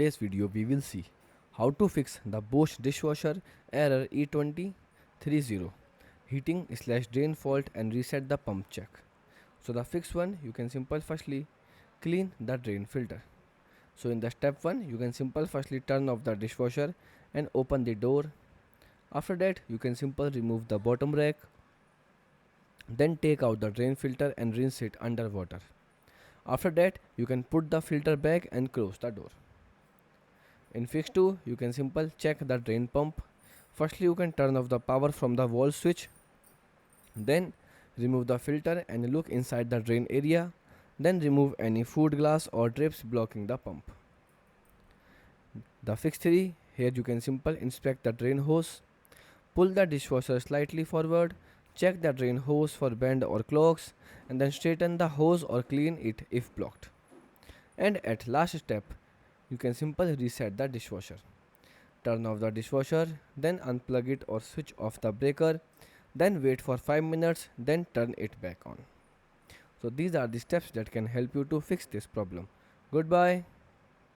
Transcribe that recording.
Today's video we will see how to fix the Bosch dishwasher error E20 heating slash drain fault and reset the pump check. So the fix one, you can simple firstly clean the drain filter. So in the step 1 you can simple firstly turn off the dishwasher and open the door. After that you can simple remove the bottom rack, then take out the drain filter and rinse it under water. After that you can put the filter back and close the door. In fix 2 you can simple check the drain pump. Firstly you can turn off the power from the wall switch, then remove the filter and look inside the drain area, then remove any food glass or drips blocking the pump. The fix 3, here you can simple inspect the drain hose, pull the dishwasher slightly forward, check the drain hose for bend or clogs, and then straighten the hose or clean it if blocked. And at last step you can simple reset the dishwasher. Turn off the dishwasher, then unplug it or switch off the breaker, then wait for 5 minutes, then turn it back on. So these are the steps that can help you to fix this problem. Goodbye.